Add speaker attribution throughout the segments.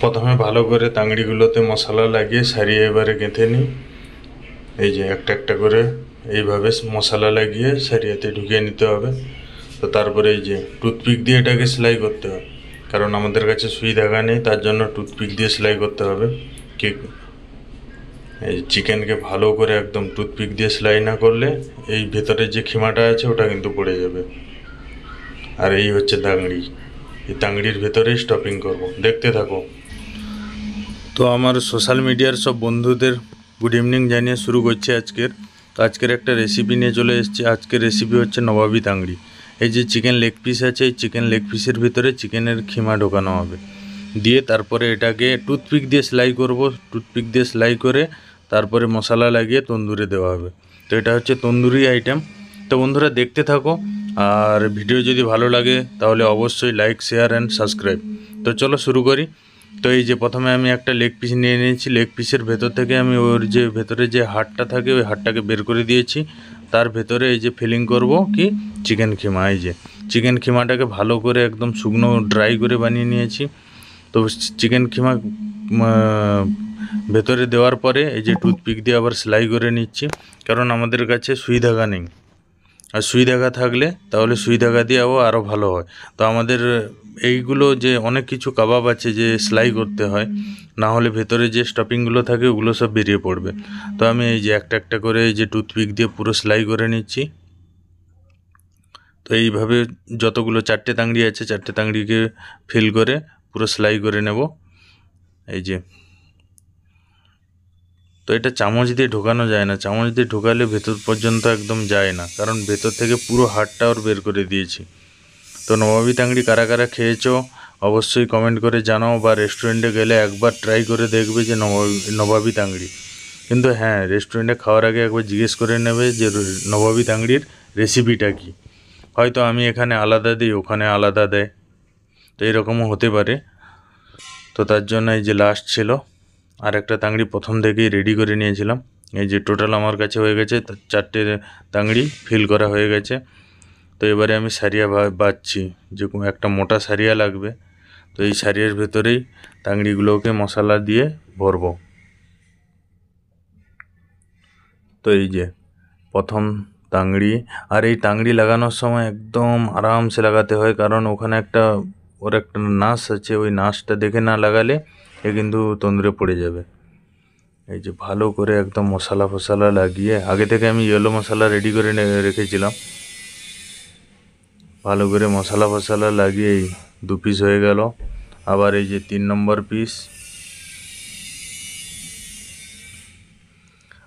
Speaker 1: প্রথমে ভালো করে তাংড়িগুলোতে মশলা লাগিয়ে সারিয়ে এবারে গেঁথে নিই। এই যে একটা একটা করে এইভাবে মশলা লাগিয়ে সারিয়াতে ঢুকিয়ে নিতে হবে। তো তারপরে এই যে টুথপিক দিয়ে এটাকে সেলাই করতে হবে, কারণ আমাদের কাছে সুই ধাগা নেই, তার জন্য টুথপিক দিয়ে সেলাই করতে হবে। কি এই চিকেনকে ভালো করে একদম টুথপিক দিয়ে সেলাই না করলে এই ভেতরে যে খিমাটা আছে ওটা কিন্তু পড়ে যাবে। আর এই হচ্ছে তাংড়ি, এই তাংড়ির ভেতরেই স্টপিং করব, দেখতে থাকো। তো আমার সোশ্যাল মিডিয়ার সব বন্ধুদের গুড ইভিনিং জানিয়ে শুরু করছি আজকের একটা রেসিপি নিয়ে চলে এসেছি। আজকের রেসিপি হচ্ছে নবাবী তাংড়ি। এই যে চিকেন লেগ পিস আছে, এই চিকেন লেগ পিসের ভিতরে চিকেনের খিমা ঢোকানো হবে, দিয়ে তারপরে এটাকে টুথপিক দিয়ে সেলাই করব। টুথপিক দিয়ে সেলাই করে তারপরে মশলা লাগিয়ে তন্দুরে দেওয়া হবে। তো এটা হচ্ছে তন্দুরি আইটেম। তো বন্ধুরা দেখতে থাকো, আর ভিডিও যদি ভালো লাগে তাহলে অবশ্যই লাইক, শেয়ার অ্যান্ড সাবস্ক্রাইব। তো চলো শুরু করি। তো এই যে প্রথমে আমি একটা লেগ পিস নিয়ে নিয়েছি। লেগ পিসের ভেতর থেকে আমি ওর যে ভেতরে যে হাড়টা থাকে ওই হাড়টাকে বের করে দিয়েছি। তার ভেতরে এই যে ফিলিং করব কি চিকেন খিমা। এই যে চিকেন খিমাটাকে ভালো করে একদম শুকনো ড্রাই করে বানিয়ে নিয়েছি। তো চিকেন খিমা ভেতরে দেওয়ার পরে এই যে টুথপিক দিয়ে আবার সেলাই করে নিচ্ছি, কারণ আমাদের কাছে সুই ধাগা নেই। আর সুই ধাগা থাকলে তাহলে সুই ধাগা দিয়েও আরও ভালো হয়। তো আমাদের এইগুলো যে অনেক কিছু কাবাব আছে যে সেলাই করতে হয়, না হলে ভেতরে যে স্টপিংগুলো থাকে ওগুলো সব বেরিয়ে পড়বে। তো আমি এই যে একটা একটা করে এই যে টুথপিক দিয়ে পুরো সেলাই করে নিচ্ছি। তো এইভাবে যতগুলো চারটে তাংড়ি আছে চারটে তাংড়িকে ফিল করে পুরো সেলাই করে নেব। এই যে তো এটা চামচ দিয়ে ঢোকানো যায় না, চামচ দিয়ে ঢোকালে ভেতর পর্যন্ত একদম যায় না, কারণ ভেতর থেকে পুরো হাড়টা ওর বের করে দিয়েছি। তো নবাবী তাংড়ি কারা কারা খেয়েছো অবশ্যই কমেন্ট করে জানাও, বা রেস্টুরেন্টে গেলে একবার ট্রাই করে দেখবে যে নবাবী তাংড়ি। কিন্তু হ্যাঁ, রেস্টুরেন্টে খাওয়ার আগে একবার জিজ্ঞেস করে নেবে যে নবাবী তাংড়ির রেসিপিটা কী। হয়তো আমি এখানে আলাদা দিই, ওখানে আলাদা দেয়, তো এরকমও হতে পারে। তো তার জন্য এই যে লাস্ট ছিল আর একটা তাংড়ি প্রথম থেকেই রেডি করে নিয়েছিলাম। এই যে টোটাল আমার কাছে হয়ে গেছে চারটে তাংড়ি ফিল করা হয়ে গেছে। তো এবারে আমি সারিয়া বাঁধছি, যে কোনো একটা মোটা সারিয়া লাগবে। তো এই সারিয়ার ভেতরেই তাংড়িগুলোকে মশলা দিয়ে ভরবো। তো এই যে প্রথম তাংড়ি, আর এই তাংড়ি লাগানোর সময় একদম আরামসে লাগাতে হয়, কারণ ওখানে ওর একটা নাস আছে, ওই নাসটা দেখে না লাগালে এ কিন্তু তন্দুরে পড়ে যাবে। এই যে ভালো করে একদম মশলা ফশলা লাগিয়ে, আগে থেকে আমি ইয়েলো মশলা রেডি করে রেখেছিলাম। ভালো করে মশলা ফশলা লাগিয়ে 2 পিস হয়ে গেল। আবার এই যে 3 নম্বর পিস।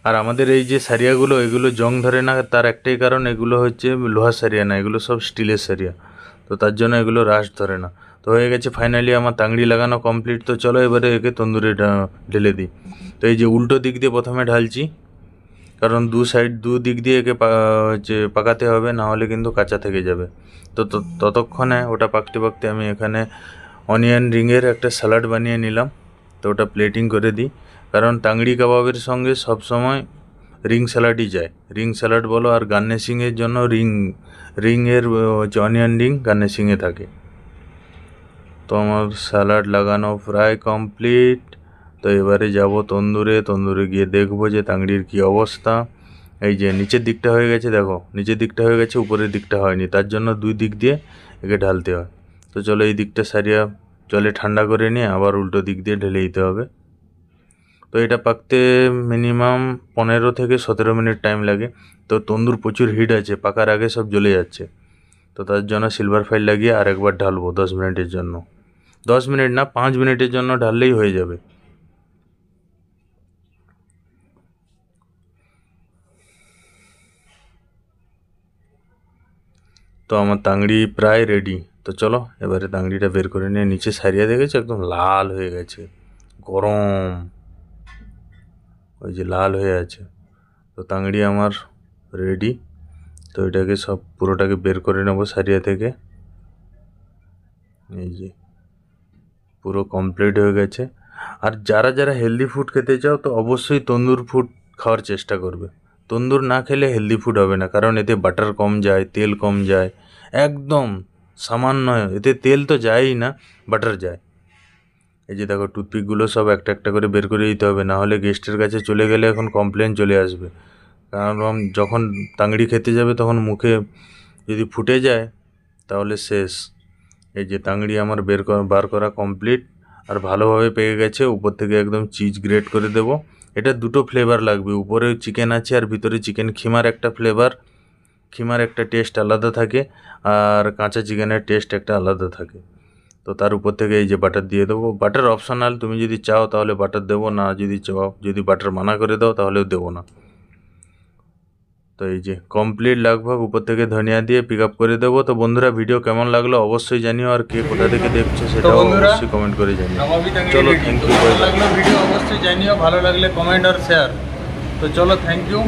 Speaker 1: আর আমাদের এই যে সারিয়াগুলো এগুলো জং ধরে না, তার একটাই কারণ এগুলো হচ্ছে লোহার সারিয়া না, এগুলো সব স্টিলের সারিয়া, তো তার জন্য এগুলো রাস্ট ধরে না। তো হয়ে গেছে ফাইনালি আমার তাংড়ি লাগানো কমপ্লিট। তো চলো এবারে একে তন্দুরে ঢেলে দিই। তো এই যে উল্টো দিক দিয়ে প্রথমে ঢালছি, কারণ দু দিক দিয়ে একে পাকাতে হবে, না হলে কিন্তু কাঁচা থেকে যাবে। তো ততক্ষণে ওটা পাকতে পাকতে আমি এখানে অনিয়ন রিংয়ের একটা স্যালাড বানিয়ে নিলাম। তো ওটা প্লেটিং করে দিই, কারণ তাংড়ি কাবাবের সঙ্গে সবসময় রিং স্যালাডই যায়। রিং স্যালাড বলো, আর গার্নিশিংয়ের জন্য রিংয়ের হচ্ছে অনিয়ন রিং গার্নিশিংয়ে থাকে। তো আমার স্যালাড লাগানো প্রায় কমপ্লিট। তো এবারে যাব তন্দুরে গিয়ে দেখবো যে তাংড়ির কী অবস্থা। এই যে নিচের দিকটা হয়ে গেছে, দেখো নিচের দিকটা হয়ে গেছে, উপরের দিকটা হয়নি, তার জন্য 2 দিক দিয়ে একে ঢালতে হয়। তো চলো এই দিকটা সারিয়া জলে ঠান্ডা করে নিয়ে আবার উল্টো দিক দিয়ে ঢেলে দিতে হবে। তো এটা পাকতে মিনিমাম 15 থেকে 17 মিনিট টাইম লাগে। তো তন্দুর প্রচুর হিট আছে, পাকার আগে সব জ্বলে যাচ্ছে। তো তার জন্য সিলভার ফাইল লাগিয়ে আরেকবার ঢালবো 10 মিনিটের জন্য। 10 মিনিট না, 5 মিনিটের জন্য ঢাললেই হয়ে যাবে। তো আমার তাংড়ি প্রায় রেডি। তো চলো এবারে তাংড়িটা বের করে নিয়ে, নিচে সারিয়া দেখেছো একদম লাল হয়ে গেছে, গরম, ওই যে লাল হয়ে আছে। তো তাংড়ি আমার রেডি। তো এটাকে সব পুরোটাকে বের করে নেব সারিয়া থেকে। এই যে পুরো কমপ্লিট হয়ে গেছে। আর যারা যারা হেলদি ফুড খেতে চাও তো অবশ্যই তন্দুর ফুড খাওয়ার চেষ্টা করবে। তন্দুর না খেলে হেলদি ফুড হবে না, কারণ এতে বাটার কম যায়, তেল কম যায়, একদম সামান্য, এতে তেল তো যায়ই না, বাটার যায়। এই যে দেখো টুথপিকগুলো সব একটা একটা করে বের করে দিতে হবে, না হলে গেস্টের কাছে চলে গেলে এখন কমপ্লেন চলে আসবে। কারণ যখন তাংড়ি খেতে যাবে তখন মুখে যদি ফুটে যায় তাহলে শেষ। এই যে তাংড়ি আমার বার করা কমপ্লিট, আর ভালোভাবে পেকে গেছে। উপর থেকে একদম চিজ গ্রেট করে দেব। এটা দুটো ফ্লেভার লাগবে, উপরে চিকেন আছে আর ভিতরে চিকেন খিমার একটা ফ্লেভার, খিমার একটা টেস্ট আলাদা থাকে, আর কাঁচা চিকেনের টেস্ট একটা আলাদা থাকে। তো তার উপর থেকে এই যে বাটার দিয়ে দেবো। বাটার অপশনাল, তুমি যদি চাও তাহলে বাটার দেবো, না যদি চাও, যদি বাটার মানা করে দাও তাহলেও দেবো না। তো এই যে কমপ্লিট লাগভাগ উপর থেকে ধনিয়া দিয়ে পিক আপ করে দেবো। তো বন্ধুরা ভিডিও কেমন লাগলো অবশ্যই জানিও, আর কে কোথা থেকে দেখছো সেটাও অবশ্যই কমেন্ট করে জানিও। চলো থ্যাংক ইউ।
Speaker 2: ভালো লাগলো ভিডিও অবশ্যই জানিও, ভালো লাগলে কমেন্ট আর শেয়ার। তো চলো থ্যাংক ইউ।